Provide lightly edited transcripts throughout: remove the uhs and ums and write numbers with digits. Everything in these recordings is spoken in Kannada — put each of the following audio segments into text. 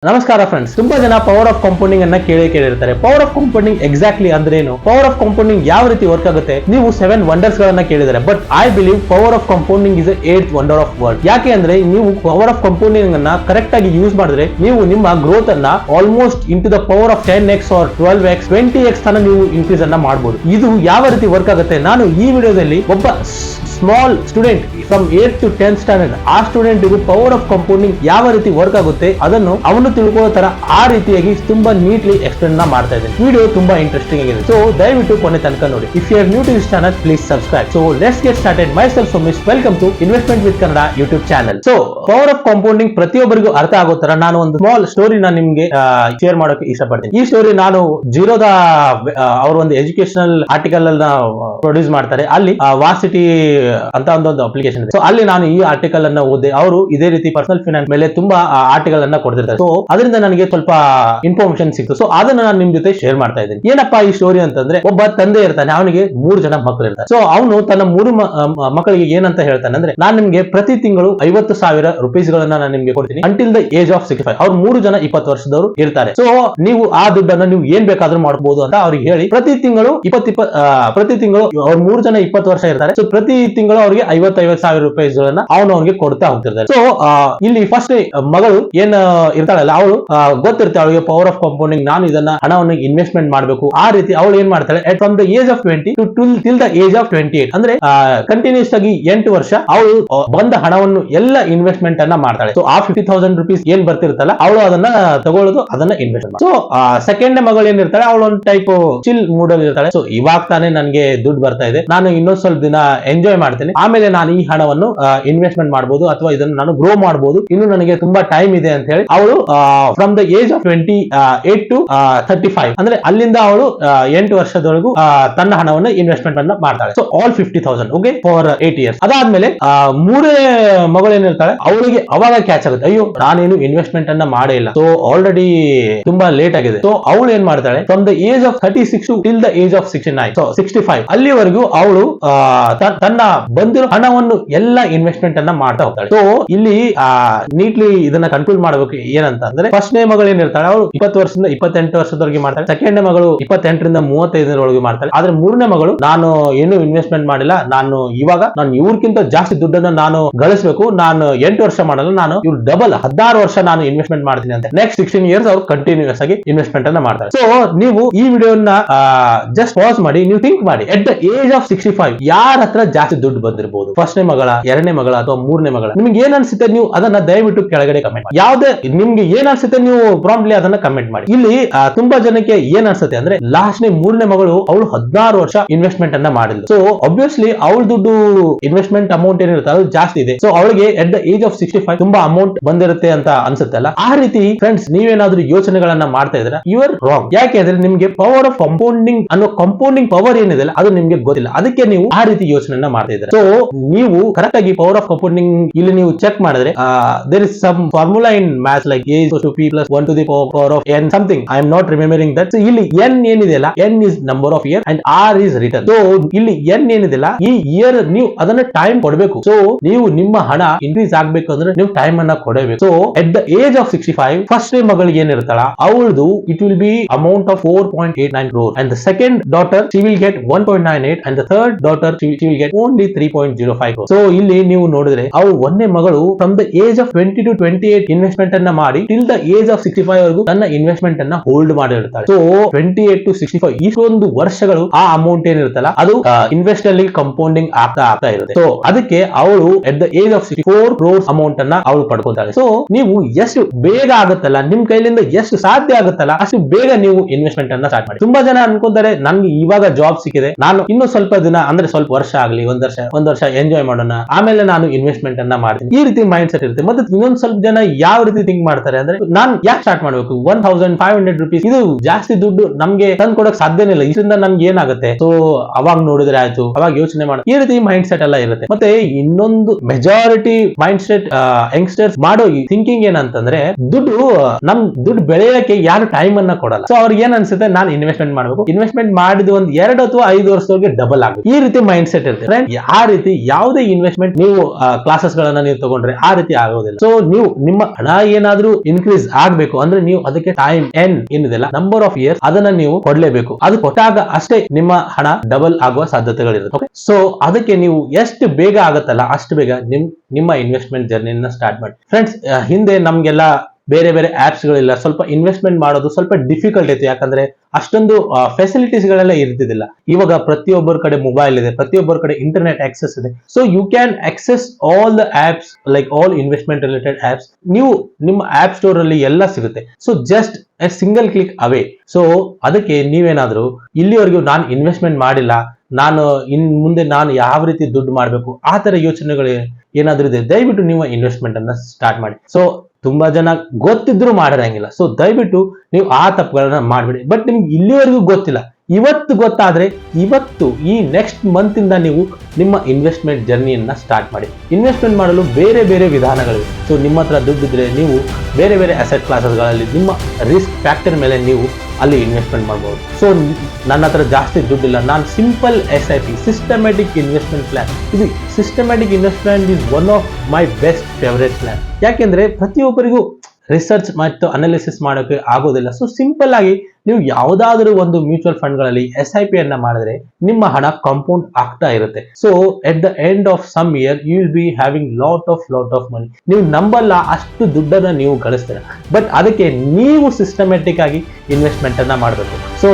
ನಮಸ್ಕಾರ ಫ್ರೆಂಡ್ಸ್, ತುಂಬಾ ಜನ ಪವರ್ ಆಫ್ ಕಾಂಪೌಂಡಿಂಗ್ ಅನ್ನ ಕೇಳಿರ್ತಾರೆ. ಪವರ್ ಆಫ್ ಕಾಂಪೌಂಡಿಂಗ್ ಎಕ್ಸಾಕ್ಟ್ಲಿ ಅಂದ್ರೆ ಏನು, ಪವರ್ ಆಫ್ ಕಾಂಪೌಂಡಿಂಗ್ ಯಾವ ರೀತಿ ವರ್ಕ್ ಆಗುತ್ತೆ, ನೀವು 7 ವಂಡರ್ಸ್ ಗಳನ್ನ ಕೇಳಿದರೆ. But I believe power of compounding is 8th wonder of world. ಯಾಕೆ ಅಂದ್ರೆ ನೀವು ಪವರ್ ಆಫ್ ಕಾಂಪೌಂಡಿಂಗ್ ಅನ್ನ ಕರೆಕ್ಟ್ ಆಗಿ ಯೂಸ್ ಮಾಡಿದ್ರೆ ನೀವು ನಿಮ್ಮ ಗ್ರೋತ್ ಅನ್ನ almost into the power of 10x or 12x 20x ತನ ನೀವು ಇನ್ಕ್ರೀಸ್ ಅನ್ನ ಮಾಡಬಹುದು. ಇದು ಯಾವ ರೀತಿ ವರ್ಕ್ ಆಗುತ್ತೆ, ನಾನು ಈ ವಿಡಿಯೋದಲ್ಲಿ ಒಬ್ಬ small student from 8th to 10th standard ಆ ಸ್ಟೂಡೆಂಟ್ ಪವರ್ ಆಫ್ ಕಾಂಪೌಂಡಿಂಗ್ ಯಾವ ರೀತಿ ವರ್ಕ್ ಆಗುತ್ತೆ ಅದನ್ನು ಅವನು ತಿಳ್ಕೊಳ್ಳೋ ತರ ಆ ರೀತಿಯಾಗಿ ತುಂಬಾ ನೀಟ್ಲಿ ಎಕ್ಸ್ಪ್ಲೇನ್ ಮಾಡ್ತಾ ಇದ್ದೇನೆ. ವಿಡಿಯೋ ತುಂಬಾ ಇಂಟ್ರೆಸ್ಟಿಂಗ್ ಆಗಿದೆ, ಸೊ ದಯವಿಟ್ಟು ಕೊನೆ ತನಕ ನೋಡಿ. If you are new to this channel, please subscribe. So let's get started. Myself Somesh, welcome to investment with Kannada YouTube channel. So power of compounding ಪ್ರತಿಯೊಬ್ಬರಿಗೂ ಅರ್ಥ ಆಗೋ ತರ ನಾನು ಒಂದು ಸ್ಮಾಲ್ ಸ್ಟೋರಿ ನಿಮ್ಗೆ ಶೇರ್ ಮಾಡೋಕೆ ಇಷ್ಟಪಡ್ತೀನಿ. ಈ ಸ್ಟೋರಿ ನಾನು ಜೀರೋದ ಅವ್ರ ಒಂದು ಎಜುಕೇಶನಲ್ ಆರ್ಟಿಕಲ್ ಅನ್ನ ಪ್ರೊಡ್ಯೂಸ್ ಮಾಡ್ತಾರೆ. ಅಲ್ಲಿ ವಾಸಿಟಿ ಅಂತ ಒಂದು ಅಪ್ಲಿಕೇಶನ್ ಇದೆ. ಸೊ ಅಲ್ಲಿ ನಾನು ಈ ಆರ್ಟಿಕಲ್ ಅನ್ನ ಓದಿ, ಅವರು ಇದೇ ರೀತಿ ಪರ್ಸನಲ್ ಫೈನಾನ್ಸ್ ಮೇಲೆ ತುಂಬಾ ಆರ್ಟಿಕಲ್ ಅನ್ನ ಕೊಡ್ತಿರ್ತಾರೆ. ಸೊ ಅದರಿಂದ ನನಗೆ ಸ್ವಲ್ಪ ಇನ್ಫಾರ್ಮೇಶನ್ ಸಿಕ್ತು. ಸೊ ಅದನ್ನ ನಾನು ನಿಮ್ ಜೊತೆ ಶೇರ್ ಮಾಡ್ತಾ ಇದ್ದೀನಿ. ಏನಪ್ಪಾ ಈ ಸ್ಟೋರಿ ಅಂತಂದ್ರೆ, ಒಬ್ಬ ತಂದೆ ಇರ್ತಾನೆ, ಅವನಿಗೆ 3 ಜನ ಮಕ್ಕಳು ಇರ್ತಾರೆ. ಸೊ ಅವನು ತನ್ನ 3 ಮಕ್ಕಳಿಗೆ ಏನಂತ ಹೇಳ್ತಾನೆ ಅಂದ್ರೆ, ನಾನ್ ನಿಮ್ಗೆ ಪ್ರತಿ ತಿಂಗಳು 50,000 ರೂಪೀಸ್ ಗಳನ್ನ ನಾನು ನಿಮ್ಗೆ ಕೊಡ್ತೀನಿ ಅಂಟಿಲ್ ದ ಏಜ್ ಆಫ್ 65. ಅವ್ರು 3 ಜನ 20 ವರ್ಷದವರು ಇರ್ತಾರೆ. ಸೊ ನೀವು ಆ ದುಡ್ಡನ್ನ ನೀವು ಏನ್ ಬೇಕಾದ್ರೂ ಮಾಡಬಹುದು ಅಂತ ಅವ್ರಿಗೆ ಹೇಳಿ, ಪ್ರತಿ ತಿಂಗಳು ಅವ್ರ 3 ಜನ 20 ವರ್ಷ ಇರ್ತಾರೆ. ಸೊ ಪ್ರತಿ ತಿಂಗಳು ಅವ್ರಿಗೆ 50,000 ರೂಪಾಯಿಗಳನ್ನ ಅವ್ನಿಗೆ ಕೊಡ್ತಾ ಹೋಗ್ತಿರ್ತಾರೆ. ಸೊ ಇಲ್ಲಿ ಫಸ್ಟ್ ಮಗಳು ಏನ್ ಇರ್ತಾಳಲ್ಲ, ಅವಳು ಗೊತ್ತಿರ್ತಾಳೆ ಅವಳಿಗೆ ಪವರ್ ಆಫ್ ಕಾಂಪೌಂಡಿಂಗ್, ನಾನು ಇದನ್ನ ಹಣವನ್ನು ಇನ್ವೆಸ್ಟ್ಮೆಂಟ್ ಮಾಡಬೇಕು. ಆ ರೀತಿ ಅವಳು ಏನ್ ಮಾಡ್ತಾಳೆ, from the age of 20 till the age of 28 ಅಂದ್ರೆ ಕಂಟಿನ್ಯೂಸ್ ಆಗಿ 8 ವರ್ಷ ಅವಳು ಬಂದ ಹಣವನ್ನು ಎಲ್ಲ ಇನ್ವೆಸ್ಟ್ಮೆಂಟ್ ಅನ್ನ ಮಾಡ್ತಾಳೆ. ಸೊ ಆ 50,000 ರೂಪೀಸ್ ಏನ್ ಬರ್ತಿರ್ತಲ್ಲ, ಅವಳು ಅದನ್ನ ತಗೊಳ್ಳೋದು, ಅದನ್ನ ಇನ್ವೆಸ್ಟ್ ಮಾಡಿ. ಸೊ ಸೆಕೆಂಡ್ ಮಗಳು ಏನಿರ್ತಾಳೆ, ಅವಳು ಒಂದು ಟೈಪ್ ಚಿಲ್ ಮೂಡ್ ಅಲ್ಲಿ ಇರ್ತಾಳೆ. ಸೊ ಇವಾಗ ತಾನೇ ನನ್ಗೆ ದುಡ್ಡು ಬರ್ತಾ ಇದೆ, ನಾನು ಇನ್ನೊಂದ್ ಸ್ವಲ್ಪ ದಿನ ಎಂಜಾಯ್ ಮಾಡ್ತೇನೆ, ಆಮೇಲೆ ನಾನು ಈ ಹಣವನ್ನು ಇನ್ವೆಸ್ಟ್ಮೆಂಟ್ ಮಾಡಬಹುದು ಅಥವಾ ಇದನ್ನು ನಾನು ಗ್ರೋ ಮಾಡಬಹುದು, ಇನ್ನು ನನಗೆ ತುಂಬಾ ಟೈಮ್ ಇದೆ ಅಂತ ಹೇಳಿ ಅವಳು from the age of 28 to 35 ಅಂದ್ರೆ ಅಲ್ಲಿಂದ ಅವಳು 8 ವರ್ಷದವರೆಗೂ ತನ್ನ ಹಣವನ್ನು ಇನ್ವೆಸ್ಟ್ಮೆಂಟ್ ಅನ್ನ ಮಾಡ್ತಾಳೆ. So all 50,000 okay for 8 years. ಅದಾದ್ಮೇಲೆ ಮೂರೇ ಮಗಳು ಏನಿರ್ತಾಳೆ, ಅವಳಿಗೆ ಅವಾಗ ಕ್ಯಾಚ್ ಆಗುತ್ತೆ, ಅಯ್ಯೋ ನಾನೇನು ಇನ್ವೆಸ್ಟ್ಮೆಂಟ್ ಅನ್ನ ಮಾಡೇ ಇಲ್ಲ, ಸೊ ಆಲ್ರೆಡಿ ತುಂಬಾ ಲೇಟ್ ಆಗಿದೆ. ಸೊ ಅವಳು ಏನ್ ಮಾಡ್ತಾಳೆ, from the age of 36 till the age of 69 so 65 ಅಲ್ಲಿವರೆಗೂ ಅವಳು ತನ್ನ ಬಂದಿರೋ ಹಣವನ್ನು ಎಲ್ಲ ಇನ್ವೆಸ್ಟ್ಮೆಂಟ್ ಅನ್ನ ಮಾಡ್ತಾ ಹೋಗ್ತಾಳೆ. ಸೊ ಇಲ್ಲಿ ನೀಟ್ಲಿ ಇದನ್ನ ಕನ್ಕ್ಲೂಡ್ ಮಾಡಬೇಕು ಏನಂತ ಅಂದ್ರೆ, ಫಸ್ಟ್ನೇ ಮಗಳು ಏನಿರ್ತಾಳೆ ಅವಳು 20 ವರ್ಷದಿಂದ 28 ವರ್ಷದವರೆಗೆ ಮಾಡ್ತಾಳೆ. ಸೆಕೆಂಡ್ ಮಗಳು 28 ರಿಂದ 35 ಮಾಡ್ತಾಳೆ. ಆದ್ರೆ ಮೂರನೇ ಮಗಳು, ನಾನು ಏನು ಇನ್ವೆಸ್ಟ್ಮೆಂಟ್ ಮಾಡಿಲ್ಲ, ನಾನು ಇವ್ರಕ್ಕಿಂತ ಜಾಸ್ತಿ ದುಡ್ಡನ್ನ ನಾನು ಗಳಿಸಬೇಕು, ನಾನು 8 ವರ್ಷ ಮಾಡಲ್ಲ, ನಾನು ಇವ್ರು ಡಬಲ್ 16 ವರ್ಷ ನಾನು ಇನ್ವೆಸ್ಟ್ಮೆಂಟ್ ಮಾಡ್ತೀನಿ ಅಂತ ನೆಕ್ಸ್ಟ್ 16 years ಅವ್ರು ಕಂಟಿನ್ಯೂಸ್ ಆಗಿ ಇನ್ವೆಸ್ಟ್ಮೆಂಟ್ ಅನ್ನ ಮಾಡ್ತಾರೆ. ಸೊ ನೀವು ಈ ವಿಡಿಯೋನ ಜಸ್ಟ್ ಪಾಸ್ ಮಾಡಿ, ನೀವು ಥಿಂಕ್ ಮಾಡಿ, ಎಟ್ ದ ಏಜ್ ಆಫ್ 65 ಯಾರ ಹತ್ರ ಜಾಸ್ತಿ ದುಡ್ಡು ಬಂದಿರಬಹುದು, ಫಸ್ಟ್ನೇ ಮಗಳ, ಎರಡನೇ ಮಗಳ ಅಥವಾ ಮೂರನೇ ಮಗಳ? ನಿಮ್ಗೆ ಏನ್ ಅನ್ಸುತ್ತೆ, ನೀವು ಅದನ್ನ ದಯವಿಟ್ಟು ಕೆಳಗಡೆ ಕಮೆಂಟ್ ಮಾಡಿ. ಯಾವ್ದೇ ನಿಮ್ಗೆ ಏನ್ ಅನ್ಸುತ್ತೆ ನೀವು ಪ್ರಾಂಪ್ಟ್ಲಿ ಅದನ್ನ ಕಮೆಂಟ್ ಮಾಡಿ. ಇಲ್ಲಿ ತುಂಬಾ ಜನಕ್ಕೆ ಏನ್ ಅನ್ಸುತ್ತೆ ಅಂದ್ರೆ, ಲಾಸ್ಟ್ನೇ ಮೂರನೇ ಮಗಳು ಅವಳು 16 ವರ್ಷ ಇನ್ವೆಸ್ಟ್ಮೆಂಟ್ ಅನ್ನ ಮಾಡಿಲ್ಲ. ಸೊ ಆಬ್ವಿಯಸ್ಲಿ ಅವಳ ದುಡ್ಡು ಇನ್ವೆಸ್ಟ್ಮೆಂಟ್ ಅಮೌಂಟ್ ಏನಿರುತ್ತೆ ಅದು ಜಾಸ್ತಿ ಇದೆ. ಸೊ ಅವಳಿಗೆ ಎಟ್ ದ ಏಜ್ ಆಫ್ 65 ತುಂಬಾ ಅಮೌಂಟ್ ಬಂದಿರುತ್ತೆ ಅಂತ ಅನ್ಸುತ್ತೆ ಅಲ್ಲ. ಆ ರೀತಿ ಫ್ರೆಂಡ್ಸ್, ನೀವೇನಾದ್ರೂ ಯೋಚನೆಗಳನ್ನ ಮಾಡ್ತಾ ಇದ್ರೆ ಯು ಆರ್ ರಾಂಗ್. ಯಾಕೆ ಅಂದ್ರೆ ನಿಮ್ಗೆ ಪವರ್ ಆಫ್ ಕಾಂಪೌಂಡಿಂಗ್ ಅನ್ನೋ ಕಾಂಪೌಂಡಿಂಗ್ ಪವರ್ ಏನಿದೆ ಅದು ನಿಮ್ಗೆ ಗೊತ್ತಿಲ್ಲ, ಅದಕ್ಕೆ ನೀವು ಆ ರೀತಿ ಯೋಚನೆಯನ್ನ ಮಾಡ್ತಾ ಇದ್ರೆ. ಸೊ ನೀವು ಕರೆಕ್ಟ್ ಆಗಿ ಪವರ್ ಆಫ್ ಕಾಂಪೌಂಡಿಂಗ್ ಇಲ್ಲಿ ನೀವು ಚೆಕ್ ಮಾಡಿದ್ರೆ, there is some formula in maths like a is to p plus 1 to the power of n something. I am not remembering that. So ಇಲ್ಲಿ n ಏನಿದೆಯಲ್ಲ, n is number of year and r is return. So ಇಲ್ಲಿ n ಏನಿದೆಯಲ್ಲ, ಈ ಇಯರ್ ನೀವು ಅದನ್ನ ಟೈಮ್ ಕೊಡಬೇಕು. ಸೊ ನೀವು ನಿಮ್ಮ ಹಣ ಇನ್ಕ್ರೀಸ್ ಆಗ್ಬೇಕು ಅಂದ್ರೆ ನೀವು ಟೈಮ್ ಅನ್ನ ಕೊಡಬೇಕು. So at the age of 65 first ಮಗಳಿಗೆ ಏನಿರ್ತಾಳ ಅವಳದು it will be amount of 4.89 crore and the second daughter she will get 1.98 and the third daughter she will get only 3.05 crore. So ಇಲ್ಲಿ ನೀವು ನೋಡಿದ್ರೆ ಅವಳು ಒಂದೇ ಮಗಳು from the age of 20 to 28 investment ಅನ್ನ ಮಾಡಿ ಟಿಲ್ ದ ಏಜ್ ಆಫ್ 65 ವರೆಗೂ ತನ್ನ ಇನ್ವೆಸ್ಟ್ಮೆಂಟ್ ಅನ್ನ ಹೋಲ್ಡ್ ಮಾಡಿರ್ತಾಳೆ. ಸೊ 28 to 65 ಇಷ್ಟೊಂದು ವರ್ಷಗಳು ಆ ಅಮೌಂಟ್ ಏನಿರುತ್ತಲ್ಲ ಅದು ಇನ್ವೆಸ್ಟ್ ಅಲ್ಲಿ ಕಂಪೌಂಡಿಂಗ್ ಆಗ್ತಾ ಇರುತ್ತೆ. ಸೊ ಅದಕ್ಕೆ ಅವಳು at the age of 64 crores amount ಅನ್ನ ಅವಳು ಪಡ್ಕೊತಾಳೆ. ಸೊ ನೀವು ಎಷ್ಟು ಬೇಗ ಆಗುತ್ತಲ್ಲ, ನಿಮ್ ಕೈಲಿಂದ ಎಷ್ಟು ಸಾಧ್ಯ ಆಗುತ್ತಲ್ಲ ಅಷ್ಟು ಬೇಗ ನೀವು ಇನ್ವೆಸ್ಟ್ಮೆಂಟ್ ಅನ್ನ ಸ್ಟಾರ್ಟ್ ಮಾಡಿ. ತುಂಬಾ ಜನ ಅನ್ಕೊಂತಾರೆ, ನನ್ಗೆ ಇವಾಗ ಜಾಬ್ ಸಿಕ್ಕಿದೆ, ನಾನು ಇನ್ನೂ ಸ್ವಲ್ಪ ದಿನ ಅಂದ್ರೆ ಸ್ವಲ್ಪ ವರ್ಷ ಆಗ್ಲಿ, ಒಂದ್ ವರ್ಷ ಎಂಜಾಯ್ ಮಾಡೋಣ, ಆಮೇಲೆ ನಾನು ಇನ್ವೆಸ್ಟ್ಮೆಂಟ್ ಅನ್ನ ಮಾಡ್ತೀನಿ, ಈ ರೀತಿ ಮೈಂಡ್ ಸೆಟ್ ಇರುತ್ತೆ. ಮತ್ತೆ ಇನ್ನೊಂದ್ ಸ್ವಲ್ಪ ಜನ ಯಾವ ರೀತಿ ಥಿಂಕ್ ಮಾಡ್ತಾರೆ ಅಂದ್ರೆ, ನಾನ್ ಯಾಕೆ ಸ್ಟಾರ್ಟ್ ಮಾಡ್ಬೇಕು, 1,500 ರೂಪೀಸ್ ಇದು ಜಾಸ್ತಿ ದುಡ್ಡು ನಮ್ಗೆ ತಂದು ಕೊಡಕ್ ಸಾಧ್ಯನೇ ಇಲ್ಲ, ಇದರಿಂದ ನನ್ಗೆ ಏನಾಗುತ್ತೆ, ಸೊ ಅವಾಗ ನೋಡಿದ್ರೆ ಆಯ್ತು, ಅವಾಗ ಯೋಚನೆ ಮಾಡಿ, ಈ ರೀತಿ ಮೈಂಡ್ ಸೆಟ್ ಎಲ್ಲ ಇರುತ್ತೆ. ಮತ್ತೆ ಇನ್ನೊಂದು ಮೆಜಾರಿಟಿ ಮೈಂಡ್ ಸೆಟ್ ಯಂಗ್ಸ್ಟರ್ಸ್ ಮಾಡೋ ಥಿಂಕಿಂಗ್ ಏನಂತಂದ್ರೆ, ದುಡ್ಡು ಬೆಳೆಯಕ್ಕೆ ಯಾರು ಟೈಮ್ ಅನ್ನ ಕೊಡಲ್ಲ. ಸೊ ಅವ್ರಿಗೆ ಏನ್ ಅನ್ಸುತ್ತೆ, ನಾನು ಇನ್ವೆಸ್ಟ್ಮೆಂಟ್ ಮಾಡ್ಬೇಕು, ಇನ್ವೆಸ್ಟ್ಮೆಂಟ್ ಮಾಡಿದ ಒಂದ್ 2 ಅಥವಾ 5 ವರ್ಷದವರೆಗೆ ಡಬಲ್ ಆಗುತ್ತೆ, ಈ ರೀತಿ ಮೈಂಡ್ ಸೆಟ್ ಇರುತ್ತೆ. ಆ ರೀತಿ ಯಾವುದೇ ಇನ್ವೆಸ್ಟ್ಮೆಂಟ್ ನೀವು ಕ್ಲಾಸಸ್ ಗಳನ್ನ ನೀವು ತಗೊಂಡ್ರೆ ಆ ರೀತಿ ಆಗೋದಿಲ್ಲ. ಸೊ ನೀವು ನಿಮ್ಮ ಹಣ ಏನಾದ್ರೂ ಇನ್ಕ್ರೀಸ್ ಆಗ್ಬೇಕು ಅಂದ್ರೆ ನೀವು ಅದಕ್ಕೆ ಟೈಮ್ ಏನಿದೆಲ್ಲ ನಂಬರ್ ಆಫ್ ಇಯರ್ಸ್ ಅದನ್ನ ನೀವು ಕೊಡ್ಲೇಬೇಕು. ಅದು ಕೊಟ್ಟಾಗ ಅಷ್ಟೇ ನಿಮ್ಮ ಹಣ ಡಬಲ್ ಆಗುವ ಸಾಧ್ಯತೆಗಳಿರುತ್ತೆ. ಸೊ ಅದಕ್ಕೆ ನೀವು ಎಷ್ಟು ಬೇಗ ಆಗತ್ತಲ್ಲ ಅಷ್ಟು ಬೇಗ ನಿಮ್ಮ ಇನ್ವೆಸ್ಟ್ಮೆಂಟ್ ಜರ್ನಿನ ಸ್ಟಾರ್ಟ್ ಮಾಡಿ ಫ್ರೆಂಡ್ಸ್. ಹಿಂದೆ ನಮ್ಗೆಲ್ಲ ಬೇರೆ ಬೇರೆ ಆಪ್ಸ್ ಗಳಿಲ್ಲ, ಸ್ವಲ್ಪ ಇನ್ವೆಸ್ಟ್ಮೆಂಟ್ ಮಾಡೋದು ಸ್ವಲ್ಪ ಡಿಫಿಕಲ್ಟ್ ಇತ್ತು, ಯಾಕಂದ್ರೆ ಅಷ್ಟೊಂದು ಫೆಸಿಲಿಟೀಸ್ ಗಳೆಲ್ಲ ಇರ್ತಿದ್ದಿಲ್ಲ. ಇವಾಗ ಪ್ರತಿಯೊಬ್ಬರ ಕಡೆ ಮೊಬೈಲ್ ಇದೆ, ಪ್ರತಿಯೊಬ್ಬರ ಕಡೆ ಇಂಟರ್ನೆಟ್ ಆಕ್ಸೆಸ್ ಇದೆ. So you can access all the apps like all investment related apps. ನೀವು ನಿಮ್ಮ ಆಪ್ ಸ್ಟೋರ್ ಅಲ್ಲಿ ಎಲ್ಲ ಸಿಗುತ್ತೆ. So just a single click away. So ಅದಕ್ಕೆ ನೀವೇನಾದ್ರೂ ಇಲ್ಲಿವರೆಗೂ ನಾನು ಇನ್ವೆಸ್ಟ್ಮೆಂಟ್ ಮಾಡಿಲ್ಲ, ನಾನು ಮುಂದೆ ನಾನು ಯಾವ ರೀತಿ ದುಡ್ಡು ಮಾಡಬೇಕು ಆ ತರ ಯೋಚನೆಗಳು ಏನಾದ್ರೂ ಇದೆ, ದಯವಿಟ್ಟು ನೀವು ಇನ್ವೆಸ್ಟ್ಮೆಂಟ್ ಅನ್ನ ಸ್ಟಾರ್ಟ್ ಮಾಡಿ. ಸೊ ತುಂಬಾ ಜನ ಗೊತ್ತಿದ್ರು ಮಾಡಿರಂಗಿಲ್ಲ. ಸೊ ದಯವಿಟ್ಟು ನೀವು ಆ ತಪ್ಪುಗಳನ್ನ ಮಾಡಬೇಡಿ. ಬಟ್ ನಿಮ್ಗೆ ಇಲ್ಲಿವರೆಗೂ ಗೊತ್ತಿಲ್ಲ, ಇವತ್ತು ಗೊತ್ತಾದ್ರೆ ಇವತ್ತು ಈ ನೆಕ್ಸ್ಟ್ ಮಂತ್ ಇಂದ ನೀವು ನಿಮ್ಮ ಇನ್ವೆಸ್ಟ್ಮೆಂಟ್ ಜರ್ನಿಯನ್ನ ಸ್ಟಾರ್ಟ್ ಮಾಡಿ. ಇನ್ವೆಸ್ಟ್ಮೆಂಟ್ ಮಾಡಲು ಬೇರೆ ಬೇರೆ ವಿಧಾನಗಳಿವೆ. ಸೊ ನಿಮ್ಮ ಹತ್ರ ದುಡ್ಡಿದ್ರೆ ನೀವು ಬೇರೆ ಬೇರೆ ಅಸೆಟ್ ಕ್ಲಾಸಸ್ಗಳಲ್ಲಿ ನಿಮ್ಮ ರಿಸ್ಕ್ ಫ್ಯಾಕ್ಟರ್ ಮೇಲೆ ನೀವು ಅಲ್ಲಿ ಇನ್ವೆಸ್ಟ್ಮೆಂಟ್ ಮಾಡಬಹುದು. ಸೊ ನನ್ನ ಹತ್ರ ಜಾಸ್ತಿ ದುಡ್ಡಿಲ್ಲ, ನಾನು simple SIP systematic investment plan, ಇದು systematic investment is one of my best favourite plan. ಯಾಕೆಂದ್ರೆ ಪ್ರತಿಯೊಬ್ಬರಿಗೂ ರಿಸರ್ಚ್ ಮತ್ತು ಅನಾಲಿಸಿಸ್ ಮಾಡೋಕೆ ಆಗೋದಿಲ್ಲ. ಸೊ ಸಿಂಪಲ್ ಆಗಿ ನೀವು ಯಾವುದಾದ್ರೂ ಒಂದು ಮ್ಯೂಚುವಲ್ ಫಂಡ್ ಗಳಲ್ಲಿ SIP ಅನ್ನ ಮಾಡಿದ್ರೆ ನಿಮ್ಮ ಹಣ ಕಾಂಪೌಂಡ್ ಆಗ್ತಾ ಇರುತ್ತೆ. So at the end of some year you will be having lot of money. ನೀವು ನಂಬಲ್ಲ ಅಷ್ಟು ದುಡ್ಡನ್ನ ನೀವು ಗಳಿಸ್ತೀರ. ಬಟ್ ಅದಕ್ಕೆ ನೀವು ಸಿಸ್ಟಮ್ಯಾಟಿಕ್ ಆಗಿ ಇನ್ವೆಸ್ಟ್ಮೆಂಟ್ ಅನ್ನ ಮಾಡಬೇಕು. ಸೊ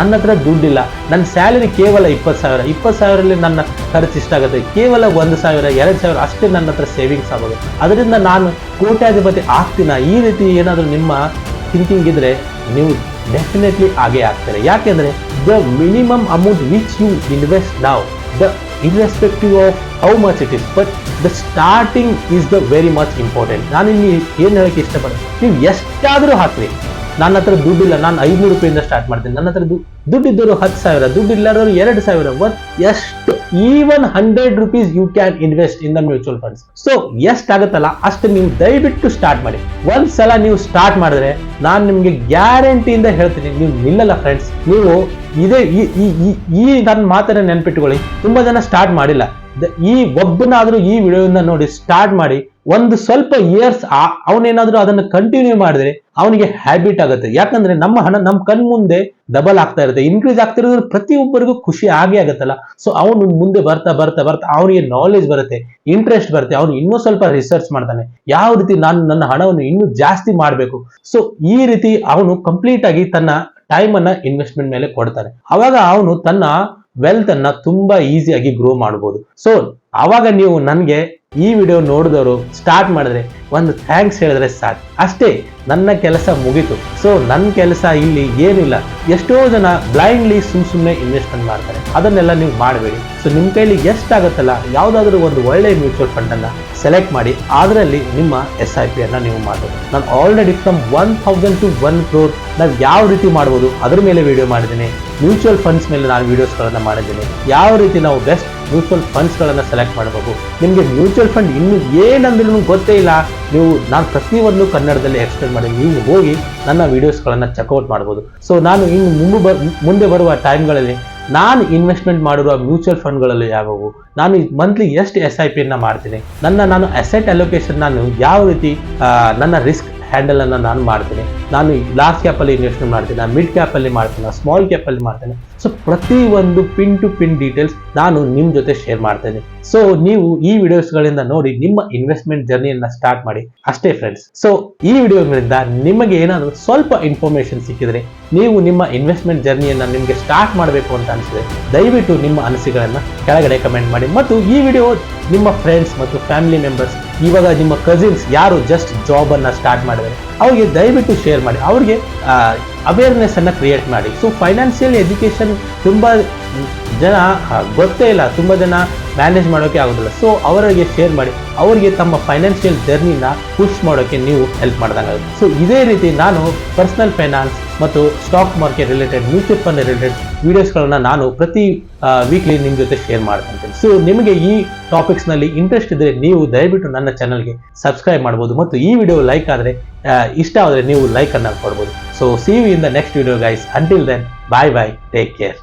ನನ್ನ ಹತ್ರ ದುಡ್ಡಿಲ್ಲ, ನನ್ನ ಸ್ಯಾಲರಿ ಕೇವಲ 20,000 ನನ್ನ ಖರ್ಚು ಇಷ್ಟಾಗುತ್ತೆ, ಕೇವಲ 1,000 2,000 ಅಷ್ಟೇ ನನ್ನ ಹತ್ರ ಸೇವಿಂಗ್ಸ್ ಆಗೋದು, ಅದರಿಂದ ನಾನು ಕೋಟ್ಯಾಧಿಪತಿ ಆಗ್ತೀನ, ಈ ರೀತಿ ಏನಾದರೂ ನಿಮ್ಮ ಥಿಂಕಿಂಗ್ ಇದ್ರೆ ನೀವು ಡೆಫಿನೆಟ್ಲಿ ಆಗೇ ಆಗ್ತಾರೆ. ಯಾಕೆಂದ್ರೆ the minimum amount which you invest now, the irrespective of how much it is, but the starting is the very much important. ನಾನು ಇಲ್ಲಿ ಏನ್ ಹೇಳಕ್ಕೆ ಇಷ್ಟಪಡ್ತೀನಿ, ನೀವು ಎಷ್ಟಾದ್ರೂ ಹಾಕ್ರಿ. ನನ್ನ ಹತ್ರ ದುಡ್ಡಿಲ್ಲ, ನಾನು 500 ರೂಪಾಯಿಂದ ಸ್ಟಾರ್ಟ್ ಮಾಡ್ತೀನಿ, ನನ್ನ ಹತ್ರ ದುಡ್ಡಿದ್ದವರು 10,000, ದುಡ್ಡಿಲ್ಲದವರು 2,000, ಎಷ್ಟು even 100 rupees you can invest in the mutual funds. So ಎಷ್ಟಾಗತ್ತಲ್ಲ ಅಷ್ಟು ನೀವು ದಯವಿಟ್ಟು ಸ್ಟಾರ್ಟ್ ಮಾಡಿ. ಒಂದ್ಸಲ ನೀವು ಸ್ಟಾರ್ಟ್ ಮಾಡಿದ್ರೆ ನಾನು ನಿಮ್ಗೆ ಗ್ಯಾರಂಟಿಯಿಂದ ಹೇಳ್ತೀನಿ ನೀವು ನಿಲ್ಲಲ್ಲ ಫ್ರೆಂಡ್ಸ್. ನೀವು ಇದೇ ಈ ನನ್ನ ಮಾತನ್ನ ನೆನ್ಪಿಟ್ಕೊಳ್ಳಿ. ತುಂಬಾ ಜನ ಸ್ಟಾರ್ಟ್ ಮಾಡಿಲ್ಲ, ಈ ಒಬ್ಬನಾದ್ರೂ ಈ ವಿಡಿಯೋನ ನೋಡಿ ಸ್ಟಾರ್ಟ್ ಮಾಡಿ ಒಂದು ಸ್ವಲ್ಪ ಇಯರ್ಸ್ ಅವನೇನಾದ್ರೂ ಅದನ್ನ ಕಂಟಿನ್ಯೂ ಮಾಡಿದ್ರೆ ಅವನಿಗೆ ಹ್ಯಾಬಿಟ್ ಆಗುತ್ತೆ. ಯಾಕಂದ್ರೆ ನಮ್ಮ ಹಣ ನಮ್ಮ ಕಣ್ ಮುಂದೆ ಡಬಲ್ ಆಗ್ತಾ ಇರುತ್ತೆ, ಇನ್ಕ್ರೀಸ್ ಆಗ್ತಿರೋದ್ರ ಪ್ರತಿಯೊಬ್ಬರಿಗೂ ಖುಷಿ ಆಗೇ ಆಗುತ್ತಲ್ಲ. ಸೊ ಅವನು ಮುಂದೆ ಬರ್ತಾ ಅವನಿಗೆ ನಾಲೆಜ್ ಬರುತ್ತೆ, ಇಂಟ್ರೆಸ್ಟ್ ಬರುತ್ತೆ, ಅವನು ಇನ್ನೂ ಸ್ವಲ್ಪ ರಿಸರ್ಚ್ ಮಾಡ್ತಾನೆ, ಯಾವ ರೀತಿ ನಾನು ನನ್ನ ಹಣವನ್ನು ಇನ್ನೂ ಜಾಸ್ತಿ ಮಾಡಬೇಕು. ಸೊ ಈ ರೀತಿ ಅವನು ಕಂಪ್ಲೀಟ್ ಆಗಿ ತನ್ನ ಟೈಮ್ ಅನ್ನ ಇನ್ವೆಸ್ಟ್ಮೆಂಟ್ ಮೇಲೆ ಕೊಡ್ತಾನೆ. ಅವಾಗ ಅವನು ತನ್ನ ವೆಲ್ತ್ ಅನ್ನ ತುಂಬಾ ಈಸಿಯಾಗಿ ಗ್ರೋ ಮಾಡಬಹುದು. ಸೊ ಅವಾಗ ನೀವು ನನ್ಗೆ ಈ ವಿಡಿಯೋ ನೋಡಿದವರು ಸ್ಟಾರ್ಟ್ ಮಾಡಿದ್ರೆ ಒಂದು ಥ್ಯಾಂಕ್ಸ್ ಹೇಳಿದ್ರೆ ಸಾಕು, ಅಷ್ಟೇ ನನ್ನ ಕೆಲಸ ಮುಗೀತು. ಸೊ ನನ್ನ ಕೆಲಸ ಇಲ್ಲಿ ಏನಿಲ್ಲ. ಎಷ್ಟೋ ಜನ ಬ್ಲೈಂಡ್ಲಿ ಸುಮ್ಮನೆ ಇನ್ವೆಸ್ಟ್ಮೆಂಟ್ ಮಾಡ್ತಾರೆ, ಅದನ್ನೆಲ್ಲ ನೀವು ಮಾಡಬೇಡಿ. ಸೊ ನಿಮ್ಮ ಕೈಲಿ ಎಷ್ಟಾಗತ್ತಲ್ಲ ಯಾವ್ದಾದ್ರು ಒಂದು ಒಳ್ಳೆ ಮ್ಯೂಚುವಲ್ ಫಂಡ್ ಅನ್ನ ಸೆಲೆಕ್ಟ್ ಮಾಡಿ ಅದರಲ್ಲಿ ನಿಮ್ಮ SIP ಅನ್ನ ನೀವು ಮಾಡಬಹುದು. ನಾನು ಆಲ್ರೆಡಿ ಫ್ರಮ್ 1,000 to 1 crore ನಾವು ಯಾವ ರೀತಿ ಮಾಡ್ಬೋದು ಅದ್ರ ಮೇಲೆ ವಿಡಿಯೋ ಮಾಡಿದ್ದೀನಿ. ಮ್ಯೂಚುವಲ್ ಫಂಡ್ಸ್ ಮೇಲೆ ನಾನು ವಿಡಿಯೋಸ್ಗಳನ್ನ ಮಾಡಿದ್ದೀನಿ, ಯಾವ ರೀತಿ ನಾವು ಬೆಸ್ಟ್ ಮ್ಯೂಚುವಲ್ ಫಂಡ್ಸ್ ಗಳನ್ನ ಸೆಲೆಕ್ಟ್ ಮಾಡಬಹುದು. ನಿಮ್ಗೆ ಮ್ಯೂಚುವಲ್ ಫಂಡ್ ಇನ್ನು ಏನಂದ್ರೂ ಗೊತ್ತೇ ಇಲ್ಲ, ನೀವು ನಾನು ಪ್ರತಿಯೊಂದು ಕನ್ನಡದಲ್ಲಿ ಎಕ್ಸ್ಪ್ಲೇನ್ ಮಾಡಿ, ನೀವು ಹೋಗಿ ನನ್ನ ವಿಡಿಯೋಸ್ಗಳನ್ನ ಚೆಕ್ಔಟ್ ಮಾಡಬಹುದು. ಸೊ ನಾನು ಇನ್ನು ಮುಂದೆ ಬರುವ ಟೈಮ್ಗಳಲ್ಲಿ ನಾನು ಇನ್ವೆಸ್ಟ್ಮೆಂಟ್ ಮಾಡಿರುವ ಮ್ಯೂಚುವಲ್ ಫಂಡ್ಗಳಲ್ಲಿ ಯಾವುವು, ನಾನು ಮಂತ್ಲಿ ಎಷ್ಟು SIP ಅನ್ನ ಮಾಡ್ತೀನಿ, ನಾನು ಅಸೆಟ್ ಅಲೋಕೇಶನ್ ನಾನು ಯಾವ ರೀತಿ ನನ್ನ ರಿಸ್ಕ್ ಹ್ಯಾಂಡಲ್ ಅನ್ನ ನಾನು ಮಾಡ್ತೀನಿ, ನಾನು ಲಾರ್ಜ್ ಕ್ಯಾಪ್ ಅಲ್ಲಿ ಇನ್ವೆಸ್ಟ್ಮೆಂಟ್ ಮಾಡ್ತೀನಿ, ಮಿಡ್ ಕ್ಯಾಪ್ ಅಲ್ಲಿ ಮಾಡ್ತೀನಿ, ಸ್ಮಾಲ್ ಕ್ಯಾಪ್ ಅಲ್ಲಿ ಮಾಡ್ತೀನಿ. ಸೊ ಪ್ರತಿ ಒಂದು ಪಿನ್ ಟು ಪಿನ್ ಡೀಟೇಲ್ಸ್ ನಾನು ನಿಮ್ ಜೊತೆ ಶೇರ್ ಮಾಡ್ತೇನೆ. ಸೊ ನೀವು ಈ ವಿಡಿಯೋಸ್ ಗಳಿಂದ ನೋಡಿ ನಿಮ್ಮ ಇನ್ವೆಸ್ಟ್ಮೆಂಟ್ ಜರ್ನಿಯನ್ನ ಸ್ಟಾರ್ಟ್ ಮಾಡಿ ಅಷ್ಟೇ ಫ್ರೆಂಡ್ಸ್. ಸೊ ಈ ವಿಡಿಯೋಗಳಿಂದ ನಿಮಗೆ ಏನಾದರೂ ಸ್ವಲ್ಪ ಇನ್ಫಾರ್ಮೇಶನ್ ಸಿಕ್ಕಿದ್ರೆ, ನೀವು ನಿಮ್ಮ ಇನ್ವೆಸ್ಟ್ಮೆಂಟ್ ಜರ್ನಿಯನ್ನ ನಿಮ್ಗೆ ಸ್ಟಾರ್ಟ್ ಮಾಡಬೇಕು ಅಂತ ಅನಿಸಿದ್ರೆ ದಯವಿಟ್ಟು ನಿಮ್ಮ ಅನಿಸಿಕೆಗಳನ್ನ ಕೆಳಗಡೆ ಕಮೆಂಟ್ ಮಾಡಿ. ಮತ್ತು ಈ ವಿಡಿಯೋ ನಿಮ್ಮ ಫ್ರೆಂಡ್ಸ್ ಮತ್ತು ಫ್ಯಾಮಿಲಿ ಮೆಂಬರ್ಸ್, ಇವಾಗ ನಿಮ್ಮ ಕಸಿನ್ಸ್ ಯಾರು ಜಸ್ಟ್ ಜಾಬ್ ಅನ್ನ ಸ್ಟಾರ್ಟ್ ಮಾಡಿದರೆ ಅವ್ರಿಗೆ ದಯವಿಟ್ಟು ಶೇರ್ ಮಾಡಿ, ಅವ್ರಿಗೆ ಅವೇರ್ನೆಸ್ ಅನ್ನ ಕ್ರಿಯೇಟ್ ಮಾಡಿ. ಸೊ ಫೈನಾನ್ಷಿಯಲ್ ಎಜುಕೇಶನ್ ತುಂಬಾ ಜನ ಗೊತ್ತೇ ಇಲ್ಲ, ತುಂಬಾ ಜನ ಮ್ಯಾನೇಜ್ ಮಾಡೋಕೆ ಆಗೋದಿಲ್ಲ. ಸೊ ಅವರಿಗೆ ಶೇರ್ ಮಾಡಿ, ಅವರಿಗೆ ತಮ್ಮ ಫೈನಾನ್ಷಿಯಲ್ ಜರ್ನಿನ ಪುಷ್ ಮಾಡೋಕೆ ನೀವು ಹೆಲ್ಪ್ ಮಾಡ್ದಂಗಾಗುತ್ತೆ. ಸೊ ಇದೇ ರೀತಿ ನಾನು ಪರ್ಸನಲ್ ಫೈನಾನ್ಸ್ ಮತ್ತು stock market related, mutual fund related ವಿಡಿಯೋಸ್ಗಳನ್ನ ನಾನು ಪ್ರತಿ ವೀಕ್ಲಿ ನಿಮ್ಮ ಜೊತೆ ಶೇರ್ ಮಾಡ್ತೀನಿ. ಸೊ ನಿಮಗೆ ಈ ಟಾಪಿಕ್ಸ್ ನಲ್ಲಿ ಇಂಟ್ರೆಸ್ಟ್ ಇದ್ರೆ ನೀವು ದಯವಿಟ್ಟು ನನ್ನ ಚಾನಲ್ಗೆ ಸಬ್ಸ್ಕ್ರೈಬ್ ಮಾಡಬಹುದು. ಮತ್ತು ಈ ವಿಡಿಯೋ ಲೈಕ್ ಆದ್ರೆ, ಇಷ್ಟ ಆದರೆ ನೀವು ಲೈಕ್ ಅನ್ನ ಕೊಡ್ಬೋದು. So see you in the next video guys. Until then, bye, take care.